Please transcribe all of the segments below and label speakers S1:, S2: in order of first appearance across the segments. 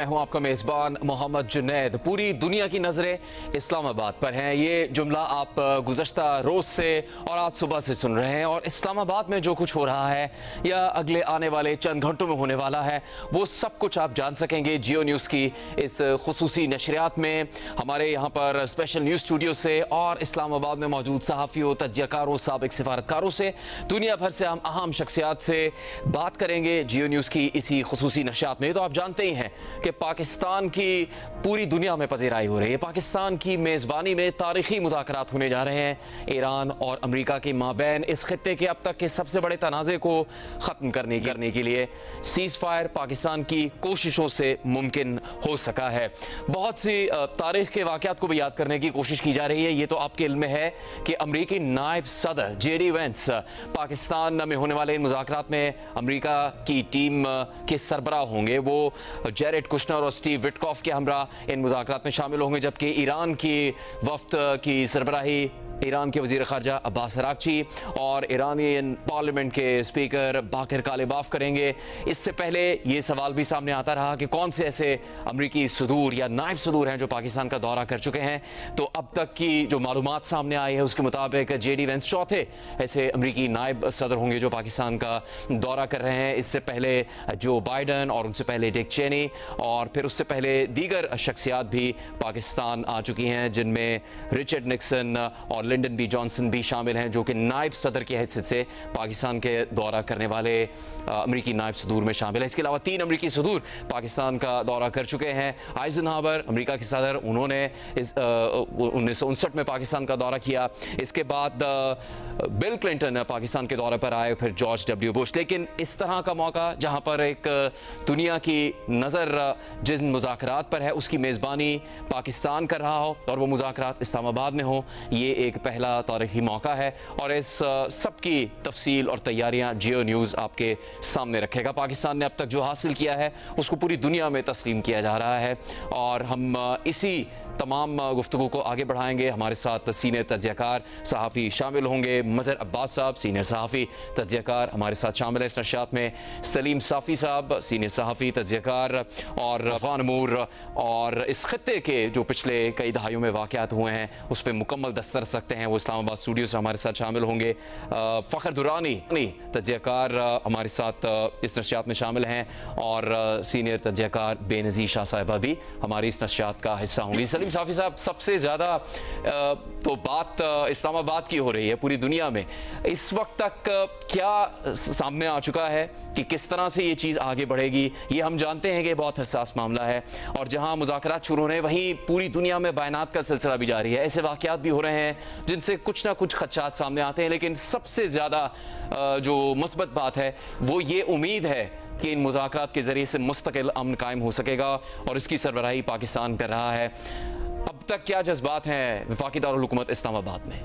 S1: मैं हूं आपका मेज़बान मोहम्मद जुनैद। पूरी दुनिया की नज़रें इस्लामाबाद पर हैं। ये जुमला आप गुज़श्ता रोज़ से और आज सुबह से सुन रहे हैं। और इस्लामाबाद में जो कुछ हो रहा है या अगले आने वाले चंद घंटों में होने वाला है, वो सब कुछ आप जान सकेंगे जियो न्यूज़ की इस खुसूसी नशरियात में। हमारे यहाँ पर स्पेशल न्यूज़ स्टूडियो से और इस्लामाबाद में मौजूद सहाफ़ियों, तज्ज़ियाकारों, साबिक़ सिफारतकारों से, दुनिया भर से हम अहम शख्सियात से बात करेंगे जियो न्यूज़ की इसी खुसूसी नशरियात में। तो आप जानते ही हैं कि पाकिस्तान की पूरी दुनिया में पज़ीराई हो रही है। पाकिस्तान की मेज़बानी में तारीखी मुज़ाकरात होने जा रहे हैं ईरान और अमेरिका के माबैन इस खित्ते के अब तक के सबसे बड़े तनाज़े को ख़त्म करने के लिए सीज़ फायर पाकिस्तान की कोशिशों से मुमकिन हो सका है। बहुत सी तारीख़ के वाक़यात को भी याद करने की कोशिश की जा रही है। ये तो आपके इल्म में है कि अमरीकी नायब सदर JD वेंस पाकिस्तान में होने वाले इन मुज़ाकरात में अमरीका की टीम के सरबराह होंगे। वो जेरेड कुशनर और स्टीव विटकॉफ के हमरा इन मुज़ाकरात में शामिल होंगे, जबकि ईरान की वफ्द की सरबराही ईरान के वज़ीर ख़ारजा अब्बास अराग़ची और ईरानी पार्लियामेंट के स्पीकर बाक़िर कालिबाफ करेंगे। इससे पहले ये सवाल भी सामने आता रहा कि कौन से ऐसे अमरीकी सदूर या नायब सदूर हैं जो पाकिस्तान का दौरा कर चुके हैं। तो अब तक की जो मालूमात सामने आई है उसके मुताबिक JD वेंस चौथे ऐसे अमरीकी नायब सदर होंगे जो पाकिस्तान का दौरा कर रहे हैं। इससे पहले जो बाइडन और उनसे पहले डिक चेनी और फिर उससे पहले दीगर शख्सियात भी पाकिस्तान आ चुकी हैं, जिनमें रिचर्ड निक्सन और लिंडन B. जॉनसन भी शामिल हैं, जो कि नायब सदर की हैसियत से पाकिस्तान के दौरा करने वाले अमरीकी नायब सदूर में शामिल है। इसके अलावा 3 अमरीकी सदूर पाकिस्तान का दौरा कर चुके हैं। आइजनहावर अमरीका के सदर, उन्होंने 1959 में पाकिस्तान का दौरा किया। इसके बाद बिल क्लिंटन पाकिस्तान के दौरे पर आए, फिर जॉर्ज W. बुश। लेकिन इस तरह का मौका जहाँ पर एक दुनिया की नज़र जिन मुज़ाकरात पर है उसकी मेज़बानी पाकिस्तान कर रहा हो और वो मुज़ाकरात इस्लामाबाद में हो, ये एक पहला तारीखी मौका है। और इस सब की तफसील और तैयारियां जियो न्यूज़ आपके सामने रखेगा। पाकिस्तान ने अब तक जो हासिल किया है उसको पूरी दुनिया में तस्लीम किया जा रहा है और हम इसी तमाम गुफ्तगू को आगे बढ़ाएंगे। हमारे साथ सीनियर तज्ज़ियाकार सहाफ़ी शामिल होंगे। मज़हर अब्बास साहब सीनियर सहाफ़ी तज्ज़ियाकार हमारे साथ शामिल है इस नशियात में। सलीम साफ़ी साहब सीनियर सहाफ़ी तज्ज़ियाकार और अफ़गान अमूर और इस खत्ते के जो पिछले कई दहाइयों में वाक़यात हुए हैं उस पर मुकम्मल दस्तरस रखते हैं, वो इस्लामाबाद स्टूडियो से हमारे साथ शामिल होंगे। फ़खर दुरानी तज्ज़ियाकार हमारे साथ इस नशियात में शामिल हैं और सीनियर तज्ज़ियाकार बेनज़ीर शाह साहिबा भी हमारी इस नशियात का हिस्सा होंगी। सलीम साफ़ी साहब, सबसे ज़्यादा तो बात इस्लामाबाद की हो रही है पूरी दुनिया में। इस वक्त तक क्या सामने आ चुका है कि किस तरह से ये चीज़ आगे बढ़ेगी? ये हम जानते हैं कि बहुत हसास मामला है और जहां मुज़ाकरात शुरू हो रहे हैं वहीं पूरी दुनिया में बयानात का सिलसिला भी जारी है। ऐसे वाक़यात भी हो रहे हैं जिनसे कुछ ना कुछ खदशात सामने आते हैं, लेकिन सबसे ज़्यादा जो मुस्बत बात है वो ये उम्मीद है कि इन मुज़ाकरात के ज़रिए से मुस्तकिल अमन कायम हो सकेगा और इसकी सरबराही पाकिस्तान कर रहा है। अब तक क्या जज्बात हैं वफाकी दारुल हुकूमत इस्लामाबाद में?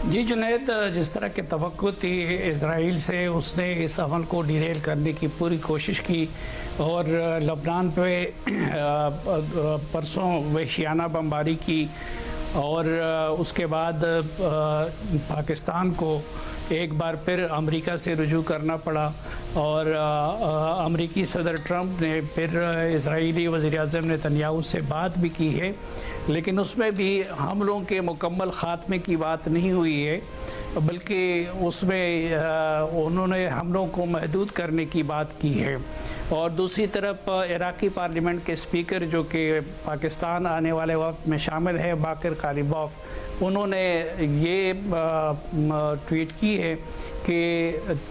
S2: जी जुनैद, जिस तरह की तवक्को थी इजराइल से, उसने इस अमल को डिरेल करने की पूरी कोशिश की और लबनान पे परसों वहशियाना बमबारी की और उसके बाद पाकिस्तान को एक बार फिर अमेरिका से रुजू करना पड़ा और अमेरिकी सदर ट्रंप ने फिर इजरायली वज़ीर-ए-आज़म नेतन्याहू से बात भी की है, लेकिन उसमें भी हमलों के मुकम्मल ख़ात्मे की बात नहीं हुई है, बल्कि उसमें उन्होंने हमलों को महदूद करने की बात की है। और दूसरी तरफ इराक़ी पार्लियामेंट के स्पीकर जो कि पाकिस्तान आने वाले वक्त में शामिल है, बाक़िर कालिबाफ, उन्होंने ये ट्वीट की है कि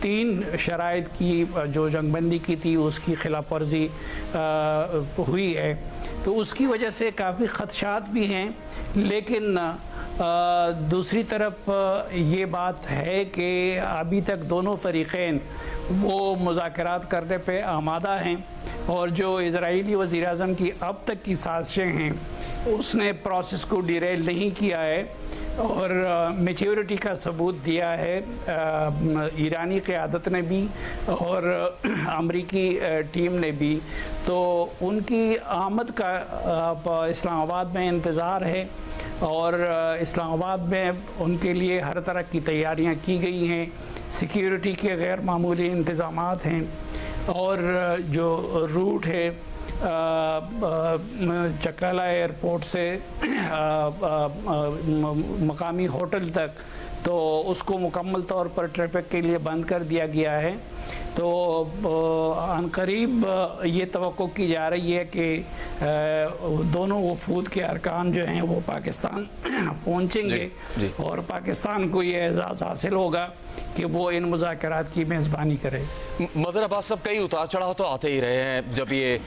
S2: 3 शराइत की जो जंगबंदी की थी उसकी खिलाफ वर्जी हुई है, तो उसकी वजह से काफ़ी ख़दशात भी हैं। लेकिन दूसरी तरफ ये बात है कि अभी तक दोनों फ़रीक़ैन वो मुज़ाकरात करने पे आमादा हैं और जो इजरायली वज़ीर-ए-आज़म की अब तक की साजिशें हैं उसने प्रोसेस को डिरेल नहीं किया है और मैच्योरिटी का सबूत दिया है ईरानी क़यादत ने भी और अमरीकी टीम ने भी। तो उनकी आमद का इस्लामाबाद में इंतज़ार है और इस्लामाबाद में उनके लिए हर तरह की तैयारियां की गई हैं। सिक्योरिटी के गैर मामूली इंतज़ामात हैं और जो रूट है चकाला एयरपोर्ट से मकामी होटल तक, तो उसको मुकम्मल तौर पर ट्रैफिक के लिए बंद कर दिया गया है। तो अनकरीब ये तवक्को की जा रही है कि दोनों वफूद के अरकान जो हैं वो पाकिस्तान पहुँचेंगे और पाकिस्तान को ये एजाज़ हासिल होगा कि वो इन मुज़ाकरात की मेज़बानी करे।
S1: मज़हर अब्बास साहब, कई उतार चढ़ाव तो आते ही रहे हैं जब ये